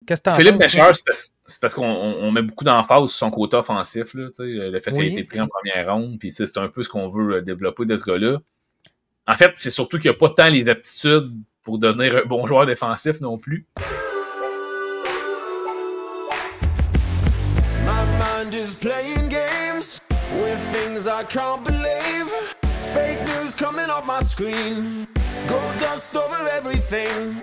Qu'est-ce que t'en Philippe penses? Bécheur, c'est parce qu'on met beaucoup d'emphase sur son côté offensif, là, le fait qu'il a été pris en première ronde, puis c'est un peu ce qu'on veut développer de ce gars-là. En fait, c'est surtout qu'il n'y a pas tant les aptitudes pour devenir un bon joueur défensif non plus. My mind is playing games with things I can't believe. Fake news coming off my screen. Gold dust over everything.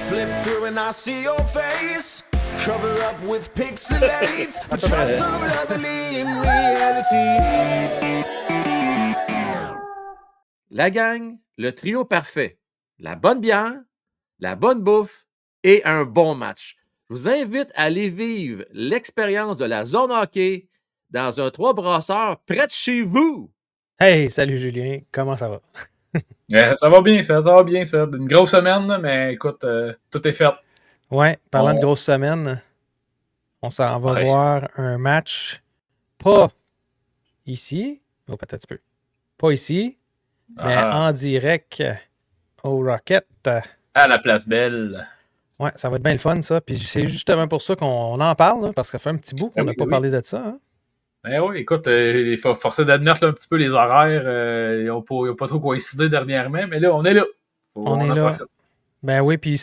Flip through and I see your face. Cover up with pixelates. But you're so lovely in reality. La gang, le trio parfait. La bonne bière, la bonne bouffe et un bon match. Je vous invite à aller vivre l'expérience de la zone hockey dans un 3 brasseurs près de chez vous. Hey, salut Julien, comment ça va? Ça va bien, ça va bien, ça. Une grosse semaine, là, mais écoute, tout est fait. Ouais, parlant de grosse semaine, on s'en va voir un match, pas ici, ou peut-être un peu, pas ici, mais en direct au Rocket. À la Place Belle. Ouais, ça va être bien le fun, ça. Puis c'est justement pour ça qu'on en parle, là, parce que ça fait un petit bout qu'on n'a pas parlé de ça. Hein? Ben oui, écoute, il faut forcer d'admettre un petit peu les horaires. Ils n'ont pas trop coïncidé dernièrement, mais là, on est là. On est là. Ben oui, puis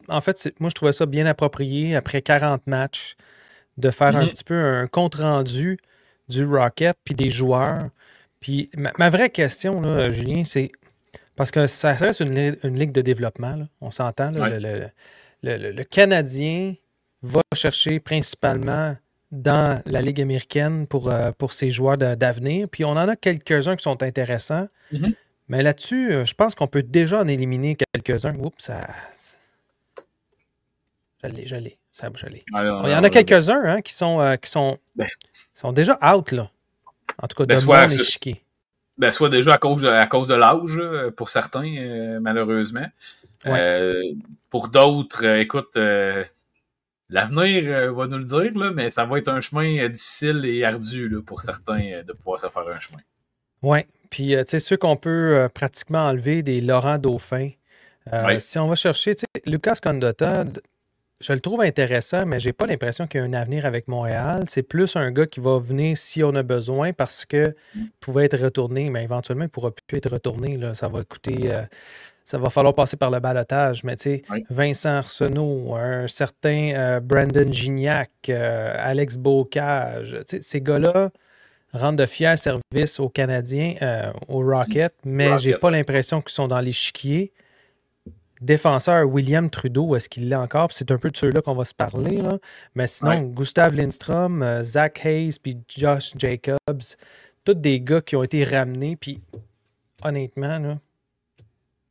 en fait, moi, je trouvais ça bien approprié, après 40 matchs, de faire un petit peu un compte-rendu du Rocket puis des joueurs. Puis ma vraie question, là, Julien, c'est parce que ça reste une ligue de développement, là, on s'entend. Le Canadien va chercher principalement dans la Ligue américaine pour ses joueurs d'avenir. Puis on en a quelques-uns qui sont intéressants. Mais là-dessus, je pense qu'on peut déjà en éliminer quelques-uns. Oups, ça... Je l'ai. Il y en a quelques-uns hein, qui sont déjà out, là. En tout cas, de mon échiquier. Soit déjà à cause de l'âge, pour certains, malheureusement. Ouais. Pour d'autres, écoute, l'avenir va nous le dire, là, mais ça va être un chemin difficile et ardu là, pour certains de pouvoir se faire un chemin. Oui, puis tu sais, ceux qu'on peut pratiquement enlever, des Laurent Dauphin. Si on va chercher, tu sais, Lucas Condotta, je le trouve intéressant, mais j'ai pas l'impression qu'il y a un avenir avec Montréal. C'est plus un gars qui va venir si on a besoin parce qu'il pouvait être retourné, mais éventuellement, il ne pourra plus être retourné. Là. Ça va coûter... ça va falloir passer par le balotage. Mais tu sais, Vincent Arsenault, un certain Brandon Gignac, Alex Bocage, ces gars-là rendent de fiers services aux Canadiens, au Rocket, mais j'ai pas l'impression qu'ils sont dans l'échiquier. Défenseur William Trudeau, est-ce qu'il l'est encore? C'est un peu de ceux-là qu'on va se parler. Là. Mais sinon, Gustav Lindstrom, Zach Hayes, puis Josh Jacobs, tous des gars qui ont été ramenés. Puis honnêtement, là,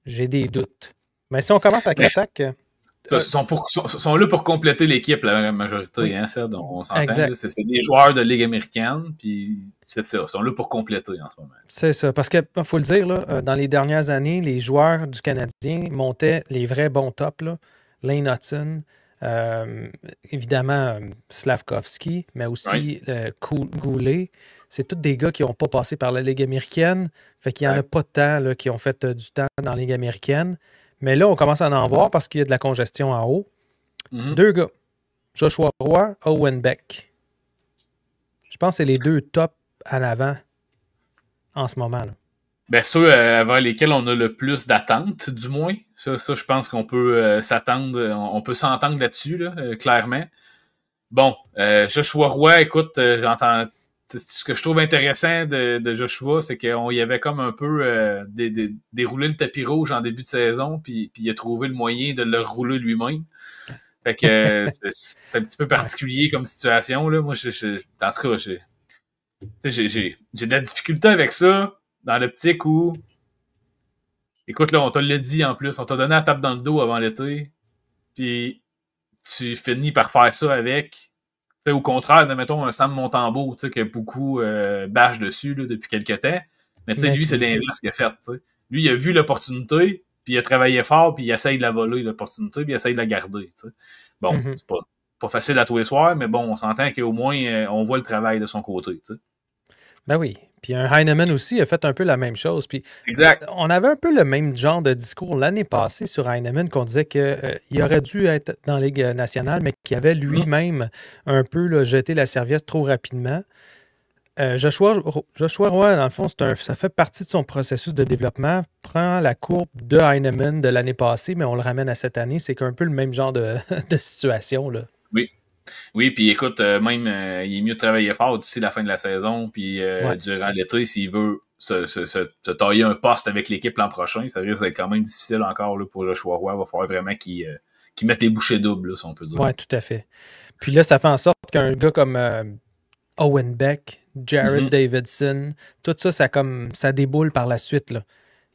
j'ai des doutes. Mais si on commence avec l'attaque... Ils sont là pour compléter l'équipe, la majorité. Hein, ça, on s'entend. C'est des joueurs de Ligue américaine, puis c'est ça. Ils sont là pour compléter en ce moment. C'est ça. Parce qu'il faut le dire, là, dans les dernières années, les joueurs du Canadien montaient les vrais bons tops. Là. Lane Hudson, évidemment Slavkovski, mais aussi Goulet. C'est tous des gars qui n'ont pas passé par la Ligue américaine. Fait qu'il n'y en a pas tant là, qui ont fait du temps dans la Ligue américaine. Mais là, on commence à en voir parce qu'il y a de la congestion en haut. Deux gars. Joshua Roy, Owen Beck. Je pense que c'est les deux tops à l'avant en ce moment. Là. Ben, ceux vers lesquels on a le plus d'attentes, du moins. Ça je pense qu'on peut s'attendre. On peut s'entendre là-dessus, là, clairement. Bon, Joshua Roy, écoute, j'entends... Ce que je trouve intéressant de Joshua, c'est qu'il y avait comme un peu déroulé le tapis rouge en début de saison, puis il a trouvé le moyen de le rouler lui-même. Fait que c'est un petit peu particulier comme situation. Là. Moi, en tout cas, j'ai de la difficulté avec ça, dans l'optique où... Écoute, là, on te l'a dit en plus, on t'a donné la tape dans le dos avant l'été, puis tu finis par faire ça avec... T'sais, au contraire, mettons un Sam Montembeault qui a beaucoup bâche dessus là, depuis quelques temps. Mais lui, c'est l'inverse qu'il a fait. T'sais. Lui, il a vu l'opportunité, puis il a travaillé fort, puis il essaye de la voler, l'opportunité, puis il essaye de la garder. T'sais. Bon, c'est pas facile à tous les soirs, mais bon, on s'entend qu'au moins, on voit le travail de son côté. T'sais. Ben oui. Puis un Heinemann aussi a fait un peu la même chose. Puis Exact. on avait un peu le même genre de discours l'année passée sur Heinemann qu'on disait qu'il aurait dû être dans la Ligue nationale, mais qu'il avait lui-même un peu là, jeté la serviette trop rapidement. Joshua Roy, dans le fond, ça fait partie de son processus de développement. Prend la courbe de Heinemann de l'année passée, mais on le ramène à cette année. C'est un peu le même genre de, de situation, là. Oui. Oui, puis écoute, même il est mieux de travailler fort d'ici la fin de la saison, puis durant l'été, s'il veut se tailler un poste avec l'équipe l'an prochain, ça risque d'être quand même difficile encore là, pour Joshua Roy. Il va falloir vraiment qu'il mette les bouchées doubles, là, si on peut dire. Oui, tout à fait. Puis là, ça fait en sorte qu'un gars comme Owen Beck, Jared Davidson, tout ça, ça déboule par la suite, là.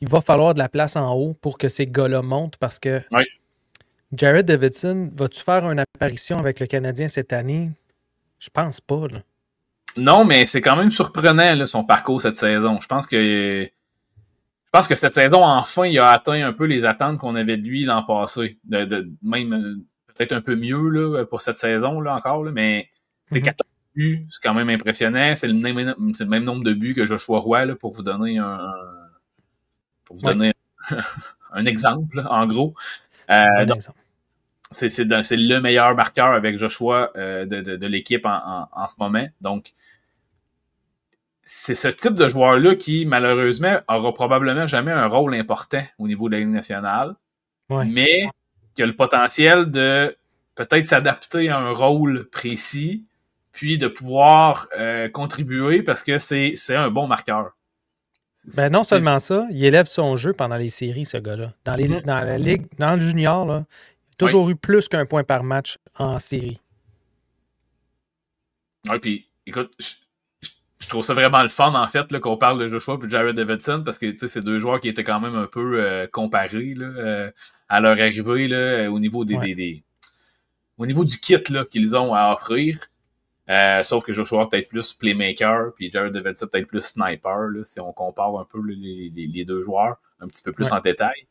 Il va falloir de la place en haut pour que ces gars-là montent parce que Jared Davidson, vas-tu faire une apparition avec le Canadien cette année? Je pense pas, là. Non, mais c'est quand même surprenant, là, son parcours cette saison. Je pense que cette saison, enfin, il a atteint un peu les attentes qu'on avait de lui l'an passé. Même peut-être un peu mieux là, pour cette saison là, encore, là, mais c'est 14 buts, c'est quand même impressionnant. C'est le même nombre de buts que Joshua Roy, là, pour vous donner un exemple, là, en gros. Donc, c'est le meilleur marqueur avec Joshua de l'équipe en ce moment. Donc, c'est ce type de joueur-là qui, malheureusement, aura probablement jamais un rôle important au niveau de la Ligue nationale, mais qui a le potentiel de peut-être s'adapter à un rôle précis, puis de pouvoir contribuer parce que c'est un bon marqueur. Ben non seulement ça, il élève son jeu pendant les séries, ce gars-là. Dans la Ligue, dans le junior, là, il a toujours eu plus qu'un point par match en série. Oui, puis écoute, je trouve ça vraiment le fun, en fait, là, qu'on parle de Joshua et de Jared Davidson, parce que c'est deux joueurs qui étaient quand même un peu comparés là, à leur arrivée là, au niveau au niveau du kit là, qu'ils ont à offrir. Sauf que Joshua peut-être plus playmaker, puis Jared Davidson peut-être plus sniper, là, si on compare un peu les deux joueurs, un petit peu plus en détail.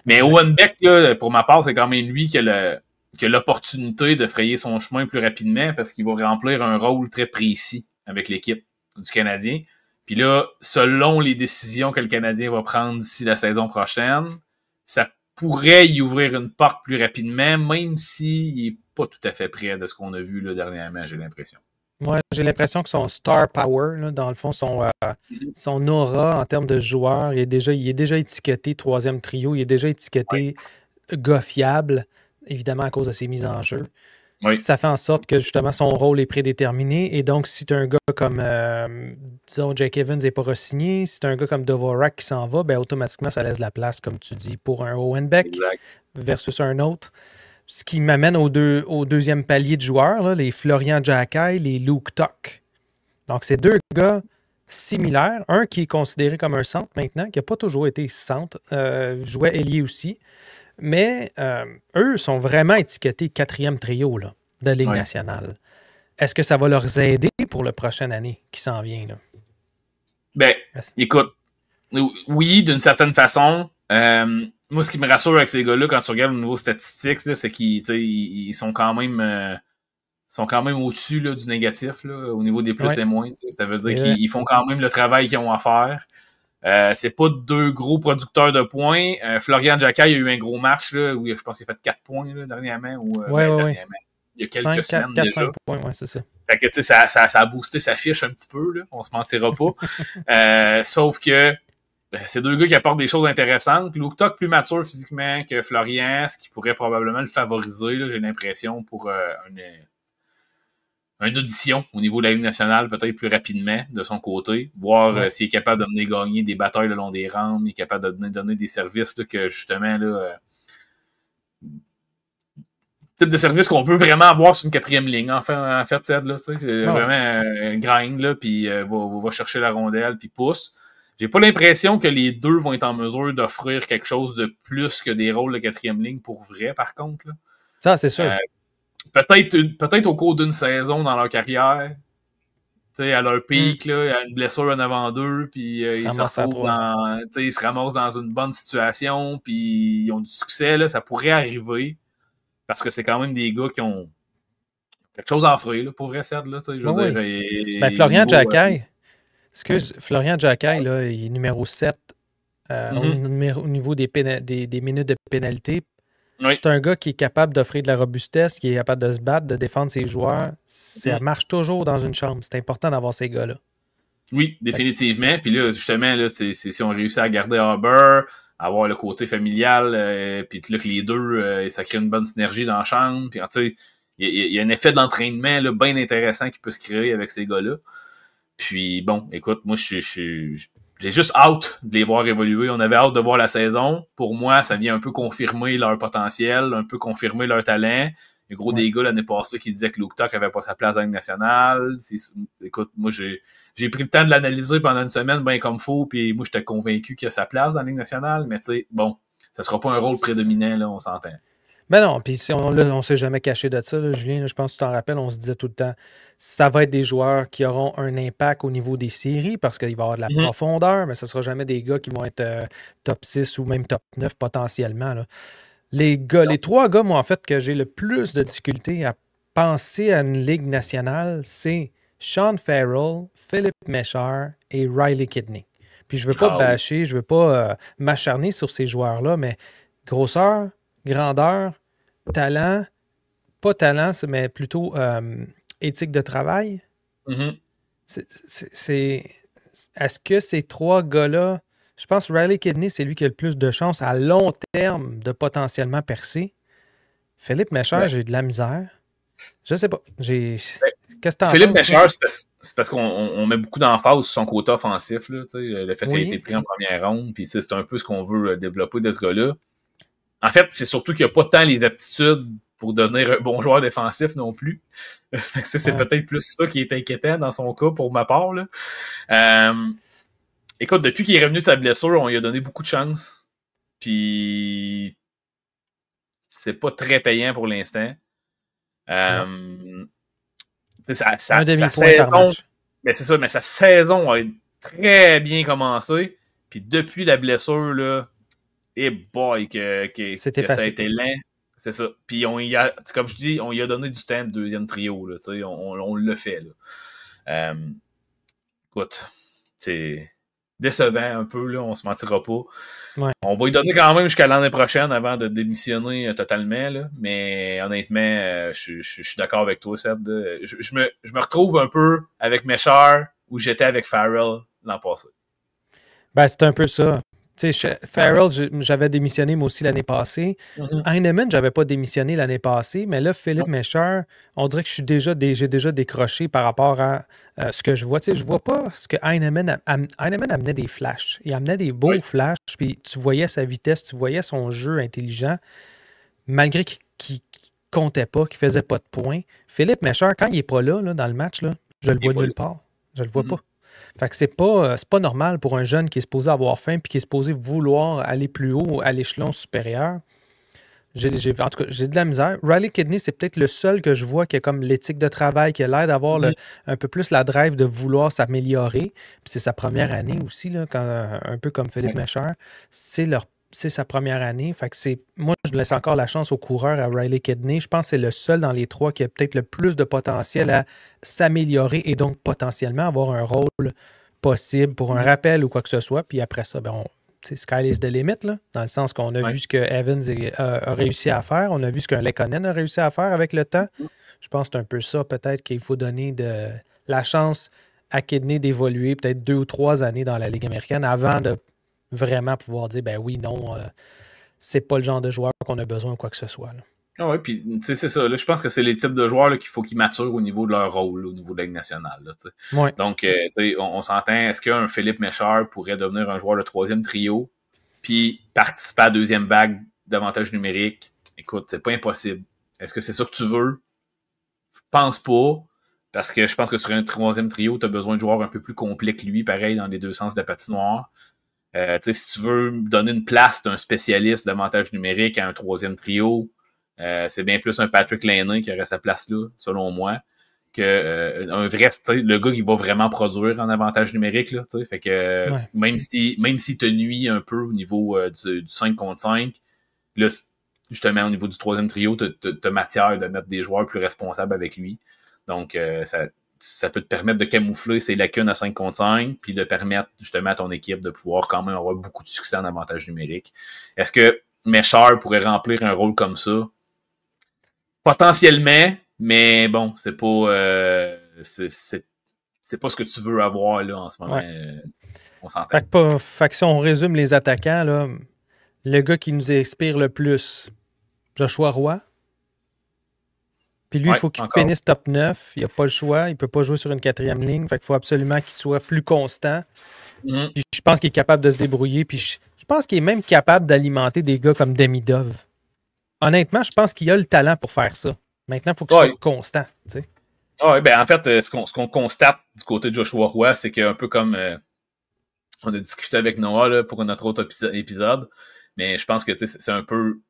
Mais Owen Beck, là, pour ma part, c'est quand même lui qui a l'opportunité de frayer son chemin plus rapidement parce qu'il va remplir un rôle très précis avec l'équipe du Canadien. Puis là, selon les décisions que le Canadien va prendre d'ici la saison prochaine, ça pourrait y ouvrir une porte plus rapidement, même s'il n'est pas tout à fait près de ce qu'on a vu là, dernièrement, j'ai l'impression. Moi, j'ai l'impression que son star power, là, dans le fond, son aura en termes de joueur, il est déjà étiqueté troisième trio, il est déjà étiqueté gars fiable, évidemment à cause de ses mises en jeu. Ça fait en sorte que justement son rôle est prédéterminé. Et donc, si tu as un gars comme, disons, Jake Evans n'est pas re-signé, si tu as un gars comme Dvorak qui s'en va, ben automatiquement, ça laisse la place, comme tu dis, pour un Owen Beck versus un autre. Ce qui m'amène au deuxième palier de joueurs, là, les Florian Giaccai, les Luke Tuch. Donc, c'est deux gars similaires. Un qui est considéré comme un centre maintenant, qui n'a pas toujours été centre, jouait ailier aussi. Mais eux sont vraiment étiquetés quatrième trio là, de Ligue nationale. Est-ce que ça va leur aider pour la prochaine année qui s'en vient? Là? Ben, écoute, oui, d'une certaine façon. Moi, ce qui me rassure avec ces gars-là, quand tu regardes au niveau statistique, c'est qu'ils sont quand même au-dessus là, du négatif là, au niveau des plus et moins. Ça veut dire qu'ils font quand même le travail qu'ils ont à faire. C'est pas deux gros producteurs de points. Florian Giaccai a eu un gros match là, où je pense qu'il a fait 4 points là, dernièrement. Dernièrement. Il y a quelques semaines 4, déjà. 5 points, c'est ça. Fait que, ça a boosté sa fiche un petit peu, là, on se mentira pas. Sauf que c'est deux gars qui apportent des choses intéressantes. Luke Tuch plus mature physiquement que Florian, ce qui pourrait probablement le favoriser, là, j'ai l'impression, pour une audition au niveau de la Ligue nationale, peut-être plus rapidement de son côté, voir s'il est capable de mener gagner des batailles le long des rampes, il est capable de donner des services là, que justement là, type de service qu'on veut vraiment avoir sur une quatrième ligne en fait Ted, là, c'est vraiment un grind là, puis va chercher la rondelle puis pousse. J'ai pas l'impression que les deux vont être en mesure d'offrir quelque chose de plus que des rôles de quatrième ligne pour vrai, par contre là. Ça c'est sûr. Peut-être au cours d'une saison dans leur carrière, à leur pic, là, il y a une blessure en avant d'eux, puis ils se ramassent dans une bonne situation, puis ils ont du succès, là, ça pourrait arriver, parce que c'est quand même des gars qui ont quelque chose à offrir, là, pour vrai, Ced, là, je veux dire. Florian Giaccai, Excuse, Florian Jacquet, là, il est numéro 7 au niveau des minutes de pénalité. Oui. C'est un gars qui est capable d'offrir de la robustesse, qui est capable de se battre, de défendre ses joueurs. Ça marche toujours dans une chambre. C'est important d'avoir ces gars-là. Oui, définitivement. Puis là, justement, là, c'est si on réussit à garder Harbour, avoir le côté familial, puis là que les deux, ça crée une bonne synergie dans la chambre. Puis tu sais, il y a un effet d'entraînement là, bien intéressant qui peut se créer avec ces gars-là. Puis bon, écoute, moi j'ai juste hâte de les voir évoluer. On avait hâte de voir la saison. Pour moi, ça vient un peu confirmer leur potentiel, un peu confirmer leur talent. Il y a gros des gars l'année passée qui disaient que Luke Tuck avait pas sa place dans la Ligue nationale. Écoute, moi j'ai pris le temps de l'analyser pendant une semaine bien comme faut, puis moi j'étais convaincu qu'il a sa place dans la Ligue nationale, mais tu sais, bon, ça sera pas un rôle prédominant, là, on s'entend. Ben non, puis on s'est jamais caché de ça, là, Julien. Là, je pense que tu t'en rappelles, on se disait tout le temps, ça va être des joueurs qui auront un impact au niveau des séries parce qu'il va y avoir de la profondeur, mais ce ne sera jamais des gars qui vont être top 6 ou même top 9 potentiellement. Là. Les 3 gars, moi, en fait, que j'ai le plus de difficulté à penser à une ligue nationale, c'est Sean Farrell, Philippe Méchard et Riley Kidney. Puis je ne veux pas bâcher, je ne veux pas m'acharner sur ces joueurs-là, mais grosseur, grandeur, talent, pas talent, mais plutôt éthique de travail. Est-ce que ces 3 gars-là, je pense que Riley Kidney, c'est lui qui a le plus de chances à long terme de potentiellement percer. Philippe Méchard, j'ai de la misère. Je sais pas. Qu'est-ce que t'en Philippe Méchard, c'est parce qu'on met beaucoup d'emphase sur son côté offensif. Là, le fait qu'il a été pris en première ronde, puis c'est un peu ce qu'on veut développer de ce gars-là. En fait, c'est surtout qu'il n'y a pas tant les aptitudes pour devenir un bon joueur défensif non plus. C'est peut-être plus ça qui est inquiétant dans son cas pour ma part. Là. Écoute, depuis qu'il est revenu de sa blessure, on lui a donné beaucoup de chance. Puis c'est pas très payant pour l'instant. Sa saison, mais c'est ça, mais sa saison a très bien commencé. Puis depuis la blessure, là, et boy, que ça a été lent. C'est ça. Puis comme je dis, on lui a donné du temps de deuxième trio. Là, on le fait. Là. Écoute, c'est décevant un peu, là, on se mentira pas. Ouais. On va lui donner quand même jusqu'à l'année prochaine avant de démissionner totalement. Là. Mais honnêtement, je suis d'accord avec toi, Seb. Je me retrouve un peu avec Méchard où j'étais avec Farrell l'an passé. Ben, c'est un peu ça. Tu sais, Farrell, j'avais démissionné moi aussi l'année passée. Heinemann, j'avais pas démissionné l'année passée, mais là, Philippe Méchard, on dirait que j'ai déjà décroché par rapport à ce que je vois. Tu sais, je vois pas ce que Heinemann amenait des flashs. Il amenait des beaux flashs, puis tu voyais sa vitesse, tu voyais son jeu intelligent, malgré qu'il comptait pas, qu'il faisait pas de points. Philippe Méchard, quand il est pas là dans le match, là, je le vois nulle part. Je le vois pas. Fait que c'est pas normal pour un jeune qui est supposé avoir faim puis qui est supposé vouloir aller plus haut à l'échelon supérieur. En tout cas, j'ai de la misère. Riley Kidney, c'est peut-être le seul que je vois qui a comme l'éthique de travail, qui a l'air d'avoir un peu plus la drive de vouloir s'améliorer. Puis c'est sa première année aussi, là, un peu comme Philippe Méchard. C'est sa première année. Fait que moi, je laisse encore la chance au coureur à Riley Kidney. Je pense que c'est le seul dans les 3 qui a peut-être le plus de potentiel à s'améliorer et donc potentiellement avoir un rôle possible pour un rappel ou quoi que ce soit. Puis après ça, sky is the limit, là, dans le sens qu'on a vu ce que Evans a réussi à faire. On a vu ce qu'un Lekkonen a réussi à faire avec le temps. Je pense que c'est un peu ça, peut-être, qu'il faut donner de la chance à Kidney d'évoluer peut-être 2 ou 3 années dans la Ligue américaine avant de vraiment pouvoir dire, ben oui, non, c'est pas le genre de joueur qu'on a besoin ou quoi que ce soit. Là. Ah ouais, puis c'est ça. Là, je pense que c'est les types de joueurs là, qu'il faut qu'ils maturent au niveau de leur rôle, là, au niveau de la Ligue nationale. Là, donc, on s'entend, est-ce qu'un Philippe Méchard pourrait devenir un joueur de 3e trio puis participer à la 2e vague d'avantages numériques? Écoute, c'est pas impossible. Est-ce que c'est ça que tu veux? Je pense pas. Parce que je pense que sur un 3e trio, tu as besoin de joueurs un peu plus complets que lui, pareil, dans les 2 sens de la patinoire. Si tu veux donner une place d'un spécialiste d'avantages numériques à un 3e trio, c'est bien plus un Patrick Laine qui aurait sa place là, selon moi, que un vrai, le gars qui va vraiment produire en avantage numérique. Là, fait que même si te nuit un peu au niveau du 5 contre 5, là, justement, au niveau du 3e trio, tu as matière de mettre des joueurs plus responsables avec lui. Donc, ça peut te permettre de camoufler ces lacunes à 5 contre 5, puis de permettre justement à ton équipe de pouvoir quand même avoir beaucoup de succès en avantage numérique. Est-ce que Mesher pourrait remplir un rôle comme ça? Potentiellement, mais bon, c'est pas c'est pas ce que tu veux avoir là en ce moment. Ouais. On s'entend. Fait que si on résume les attaquants, là, le gars qui nous inspire le plus, Joshua Roy. Puis lui, il faut qu'il finisse top 9. Il n'a pas le choix. Il ne peut pas jouer sur une 4e ligne. Fait qu'il faut absolument qu'il soit plus constant. Puis je pense qu'il est capable de se débrouiller. Puis je pense qu'il est même capable d'alimenter des gars comme Demidov. Honnêtement, je pense qu'il a le talent pour faire ça. Maintenant, il faut qu'il soit constant. Tu sais. Oui, ben en fait, ce qu'on constate du côté de Joshua Roy, c'est qu'un peu comme on a discuté avec Noah là, pour notre autre épisode, mais je pense que c'est un peu...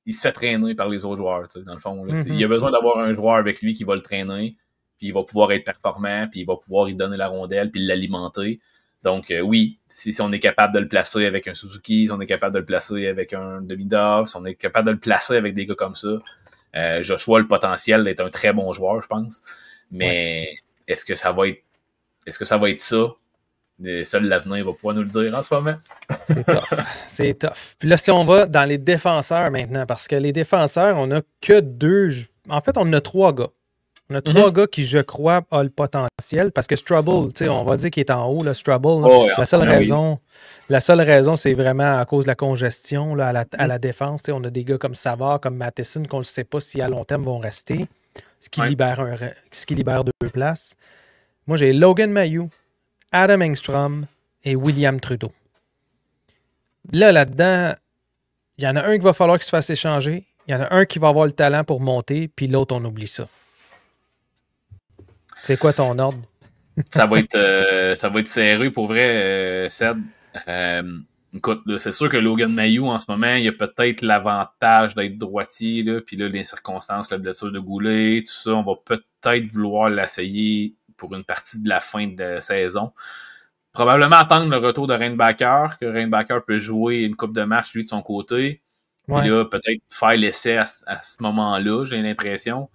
Il se fait traîner par les autres joueurs, dans le fond. Là. Il a besoin d'avoir un joueur avec lui qui va le traîner, puis il va pouvoir être performant, puis il va pouvoir lui donner la rondelle, puis l'alimenter. Donc, oui, si on est capable de le placer avec un Suzuki, si on est capable de le placer avec un Demidov, si on est capable de le placer avec des gars comme ça, Joshua a le potentiel d'être un très bon joueur, je pense. Mais est-ce que ça va être ça? Seul l'avenir va pouvoir nous le dire en ce moment. C'est tough. C'est tough. Puis là, si on va dans les défenseurs maintenant, parce que les défenseurs, on n'a que 2. En fait, on a 3 gars. On a 3 gars qui, je crois, ont le potentiel. Parce que Strubble, on va dire qu'il est en haut, là, Strubble. La seule raison, c'est vraiment à cause de la congestion là, à la défense. On a des gars comme Savard, comme Matheson, qu'on ne sait pas si à long terme vont rester. Ce qui libère 2 places. Moi, j'ai Logan Mailloux, Adam Engstrom et William Trudeau. Là-dedans, il y en a un qui va falloir qu'il se fasse échanger. Il y en a un qui va avoir le talent pour monter, puis l'autre, on oublie ça. C'est quoi ton ordre? ça va être serré pour vrai, Seb. Écoute, là, c'est sûr que Logan Mailloux, en ce moment, il a peut-être l'avantage d'être droitier, là, puis là, les circonstances, la blessure de Goulet, tout ça, on va peut-être vouloir l'essayer pour une partie de la fin de saison. Probablement attendre le retour de Reinbacker, que Reinbacker peut jouer une coupe de match, lui, de son côté. Puis là, peut-être faire l'essai à ce moment-là, j'ai l'impression.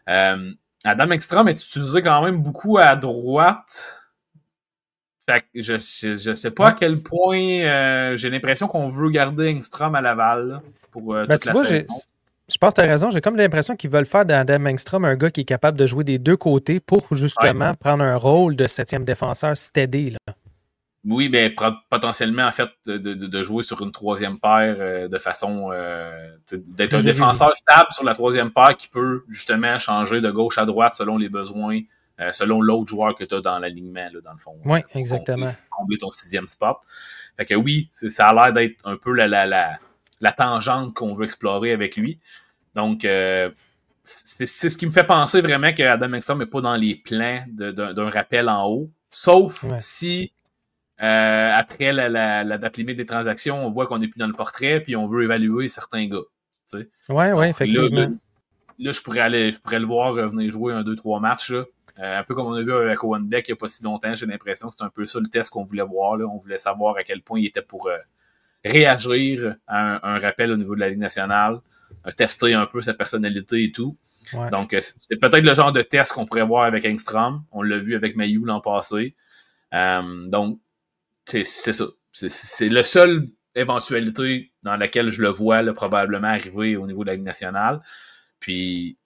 Adam Engstrom est utilisé quand même beaucoup à droite. Fait que je sais pas à quel point j'ai l'impression qu'on veut garder Engstrom à Laval là, pour toute la saison. Je pense que tu as raison. J'ai comme l'impression qu'ils veulent faire d'Adam Engstrom un gars qui est capable de jouer des 2 côtés pour justement prendre un rôle de 7e défenseur steady. Là. Oui, ben potentiellement, en fait, de jouer sur une 3e paire de façon d'être un défenseur stable sur la 3e paire qui peut justement changer de gauche à droite selon les besoins, selon l'autre joueur que tu as dans l'alignement, là, dans le fond. Oui, exactement. Combler ton 6e spot. Fait que oui, ça a l'air d'être un peu la tangente qu'on veut explorer avec lui. Donc, c'est ce qui me fait penser vraiment que Adam Engstrom n'est pas dans les plans d'un rappel en haut, sauf si après la date limite des transactions, on voit qu'on n'est plus dans le portrait puis on veut évaluer certains gars. Oui, effectivement. Là, je pourrais le voir venir jouer 2-3 matchs. Là. Un peu comme on a vu avec Owen Beck il n'y a pas si longtemps, j'ai l'impression que c'est un peu ça le test qu'on voulait voir. Là. On voulait savoir à quel point il était pour réagir à un rappel au niveau de la Ligue nationale, tester un peu sa personnalité et tout. Ouais. Donc, c'est peut-être le genre de test qu'on pourrait voir avec Engstrom. On l'a vu avec Mailloux l'an passé. Donc, c'est ça. C'est la seule éventualité dans laquelle je le vois là, probablement arriver au niveau de la Ligue nationale. Puis,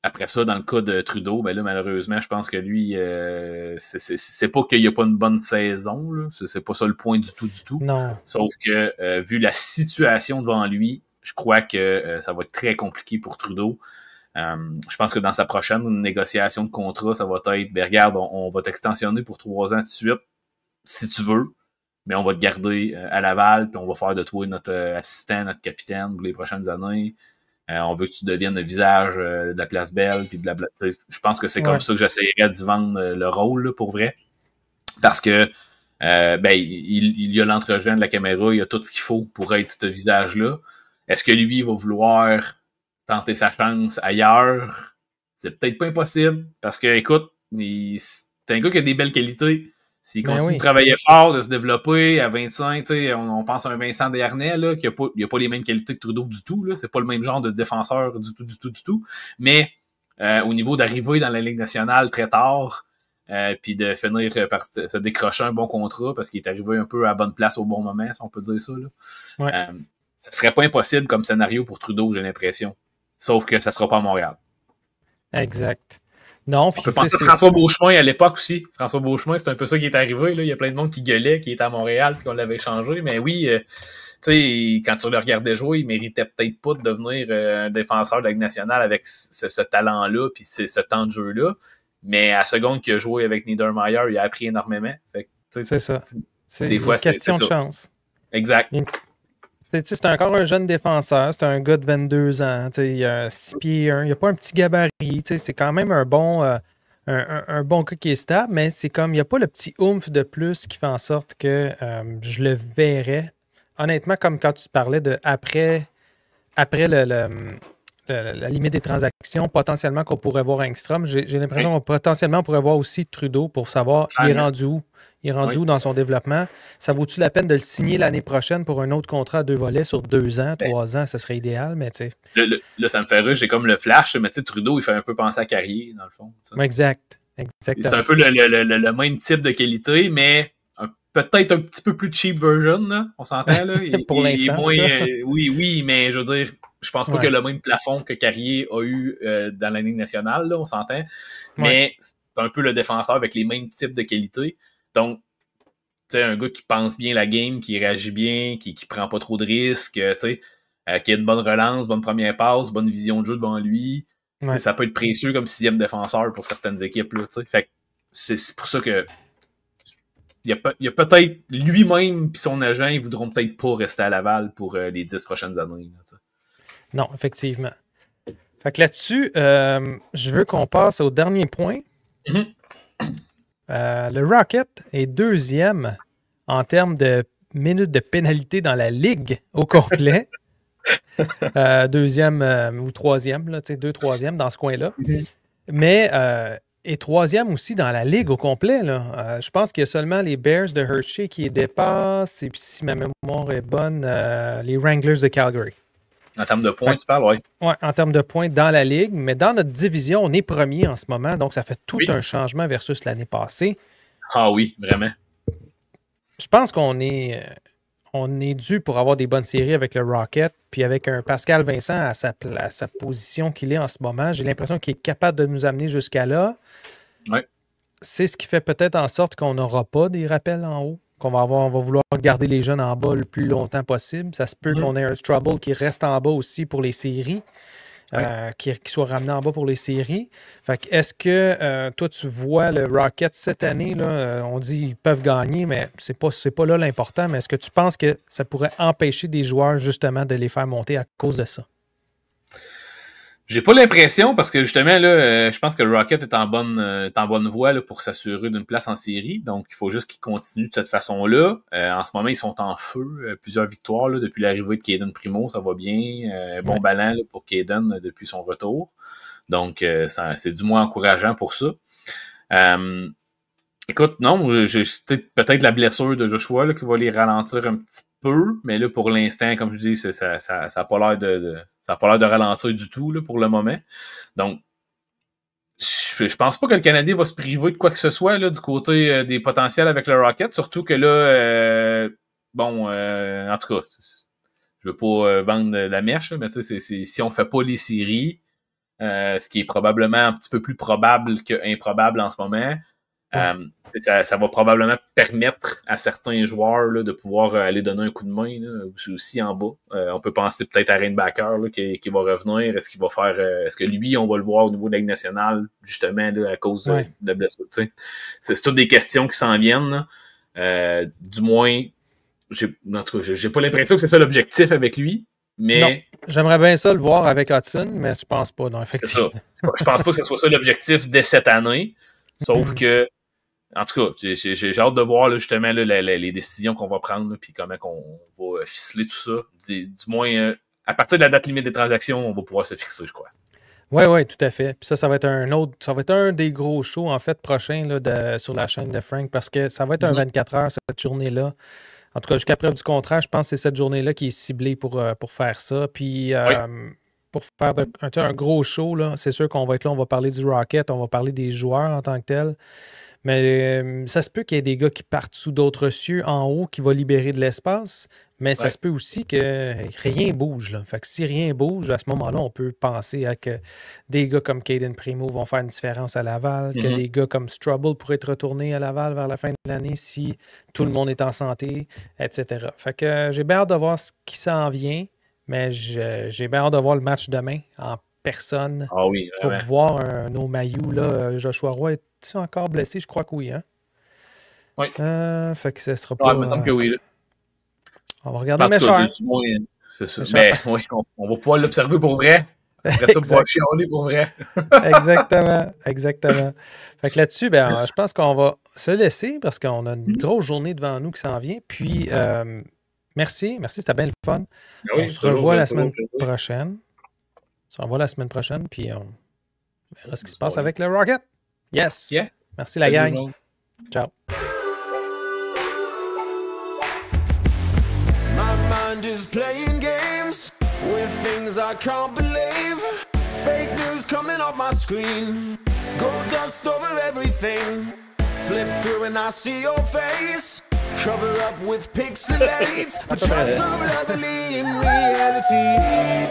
après ça, dans le cas de Trudeau, ben là, malheureusement, je pense que lui, c'est pas qu'il n'y a pas une bonne saison. Là. C'est pas ça le point du tout. Non. Sauf que, vu la situation devant lui, je crois que ça va être très compliqué pour Trudeau. Je pense que dans sa prochaine négociation de contrat, ça va être, ben regarde, on va t'extensionner pour 3 ans tout de suite, si tu veux, mais on va te garder à Laval, puis on va faire de toi notre assistant, notre capitaine pour les prochaines années. On veut que tu deviennes le visage de la Place Belle, puis blabla. Je pense que c'est comme ça que j'essaierais d'y vendre le rôle, là, pour vrai. Parce que il y a l'entregent de la caméra, il y a tout ce qu'il faut pour être ce visage-là. Est-ce que lui va vouloir tenter sa chance ailleurs? C'est peut-être pas impossible, parce que, écoute, c'est un gars qui a des belles qualités. S'il continue de travailler fort, de se développer à 25, on pense à un Vincent Desharnais, là, qui n'a pas les mêmes qualités que Trudeau du tout. Là. C'est pas le même genre de défenseur du tout. Mais au niveau d'arriver dans la Ligue nationale très tard, puis de finir par se décrocher un bon contrat parce qu'il est arrivé un peu à la bonne place au bon moment, si on peut dire ça. Là. Ouais. Ça serait pas impossible comme scénario pour Trudeau, j'ai l'impression. Sauf que ça sera pas à Montréal. Exact. Non, puis on peut penser à François Beauchemin à l'époque aussi. François Beauchemin, c'est un peu ça qui est arrivé. Là. Il y a plein de monde qui gueulait, qui était à Montréal, puis qu'on l'avait changé. Mais oui, tu sais, quand tu le regardais jouer, il méritait peut-être pas de devenir un défenseur de la Ligue nationale avec ce talent-là, puis ce temps de jeu-là. Mais à la seconde qu'il a joué avec Niedermayer, il a appris énormément. Fait que, c'est ça. C'est des fois, une question de chance. Exact. C'est encore un jeune défenseur, c'est un gars de 22 ans, il a 6 pieds 1, il n'a pas un petit gabarit, c'est quand même un bon gars qui est stable, mais c'est comme, il n'y a pas le petit oomph de plus qui fait en sorte que je le verrais. Honnêtement, comme quand tu parlais de après la limite des transactions, potentiellement qu'on pourrait voir Engstrom, j'ai l'impression qu'on potentiellement pourrait voir aussi Trudeau pour savoir il est rendu où. Il est rendu où dans son développement? Ça vaut-tu la peine de le signer l'année prochaine pour un autre contrat à 2 volets sur 2 ans, 3 ans? Ça serait idéal, mais tu sais. Là, ça me fait rire, j'ai comme le flash, mais tu sais, Trudeau, il fait un peu penser à Carrier, dans le fond. Exact. Exactement. C'est un peu le même type de qualité, mais peut-être un petit peu plus cheap version, là, on s'entend, là. Pour l'instant. Oui, mais je veux dire, je pense pas qu'il y a le même plafond que Carrier a eu dans la Ligue nationale, là, on s'entend. Mais c'est un peu le défenseur avec les mêmes types de qualités. Donc, tu sais, un gars qui pense bien la game, qui réagit bien, qui prend pas trop de risques, tu sais, qui a une bonne relance, bonne première passe, bonne vision de jeu devant lui. Ouais. Ça peut être précieux comme 6e défenseur pour certaines équipes, là, tu sais. Fait que c'est pour ça que il y a peut-être lui-même et son agent, ils voudront peut-être pas rester à Laval pour les 10 prochaines années. Là, non, effectivement. Fait que là-dessus, je veux qu'on passe au dernier point. Mm-hmm. Le Rocket est 2e en termes de minutes de pénalité dans la ligue au complet. 2e ou 3e, là, 2-3e dans ce coin-là. Mm-hmm. Mais est 3e aussi dans la ligue au complet. Là. Je pense qu'il y a seulement les Bears de Hershey qui dépassent, et puis si ma mémoire est bonne, les Wranglers de Calgary. En termes de points, tu parles, oui. Oui, en termes de points dans la ligue, mais dans notre division, on est premier en ce moment, donc ça fait tout un changement versus l'année passée. Ah oui, vraiment. Je pense qu'on est dû pour avoir des bonnes séries avec le Rocket, puis avec un Pascal Vincent à sa position qu'il est en ce moment. J'ai l'impression qu'il est capable de nous amener jusqu'à là. Oui. C'est ce qui fait peut-être en sorte qu'on n'aura pas des rappels en haut. On va vouloir garder les jeunes en bas le plus longtemps possible. Ça se peut qu'on ait un Trouble qui reste en bas aussi pour les séries, qui soit ramené en bas pour les séries. Fait que est-ce que toi, tu vois le Rocket cette année, là, on dit qu'ils peuvent gagner, mais c'est pas là l'important, mais est-ce que tu penses que ça pourrait empêcher des joueurs justement de les faire monter à cause de ça? J'ai pas l'impression parce que justement là, je pense que le Rocket est en bonne voie là, pour s'assurer d'une place en série. Donc il faut juste qu'ils continuent de cette façon-là. En ce moment, ils sont en feu, plusieurs victoires là, depuis l'arrivée de Caden Primo, ça va bien. Bon ballon là, pour Caden depuis son retour. Donc c'est du moins encourageant pour ça. Écoute, non, j'ai peut-être la blessure de Joshua là, qui va les ralentir un petit peu, mais là pour l'instant, comme je dis, ça a pas l'air ça n'a pas l'air de ralentir du tout là, pour le moment. Donc, je pense pas que le Canadien va se priver de quoi que ce soit là, du côté des potentiels avec le Rocket, surtout que là, en tout cas, je veux pas vendre la mèche, mais tu sais, si on fait pas les séries, ce qui est probablement un petit peu plus probable que improbable en ce moment, ça va probablement permettre à certains joueurs là, de pouvoir aller donner un coup de main là, aussi en bas. On peut penser peut-être à Reinbacker là, qui va revenir. Est-ce qu'il va faire est-ce que lui, on va le voir au niveau de la Ligue nationale, justement, là, à cause de blessures? C'est toutes des questions qui s'en viennent. Du moins, en tout cas, j'ai pas l'impression que c'est ça l'objectif avec lui. Mais non, j'aimerais bien ça le voir avec Hudson, mais je pense pas, non, effectivement. Je pense pas que ce soit ça l'objectif dès cette année. Sauf que en tout cas, j'ai hâte de voir là, justement là, les décisions qu'on va prendre, puis comment on va ficeler tout ça. Du moins, à partir de la date limite des transactions, on va pouvoir se fixer, je crois. Oui, tout à fait. Puis ça va être un des gros shows, en fait, prochains là, sur la chaîne de Frank, parce que ça va être un 24 heures, cette journée-là. En tout cas, jusqu'à preuve du contraire, je pense que c'est cette journée-là qui est ciblée pour faire ça. Puis pour faire un gros show, là, c'est sûr qu'on va être là, on va parler du Rocket, on va parler des joueurs en tant que tels. Mais ça se peut qu'il y ait des gars qui partent sous d'autres cieux en haut, qui vont libérer de l'espace, mais ça se peut aussi que rien bouge. Là. Fait que si rien bouge, à ce moment-là, on peut penser à que des gars comme Caden Primo vont faire une différence à Laval, que des gars comme Strubble pourraient être retournés à Laval vers la fin de l'année si tout le monde est en santé, etc. Fait que j'ai bien hâte de voir ce qui s'en vient, mais j'ai bien hâte de voir le match demain en personne pour voir nos maillots. Là, Joshua Roy, est-il encore blessé? Je crois que oui. Hein? Oui. Fait que ce sera pas... il me semble que oui. Là. On va regarder Méchard. C'est ça. Mais oui, on va pouvoir l'observer pour vrai. Après ça, pouvoir chialer pour vrai. Exactement. Fait que là-dessus, je pense qu'on va se laisser parce qu'on a une grosse journée devant nous qui s'en vient. Puis, merci, c'était bien le fun. On se revoit la semaine prochaine. On se revoit la semaine prochaine, puis on verra ce qui se passe avec le Rocket. Yes! Yeah. Merci la gang. Ciao. My mind is playing games with things I can't believe. Fake news coming off my screen. Gold dust over everything. Flip through and I see your face. Cover up with pixelates. But you're so lovely in reality.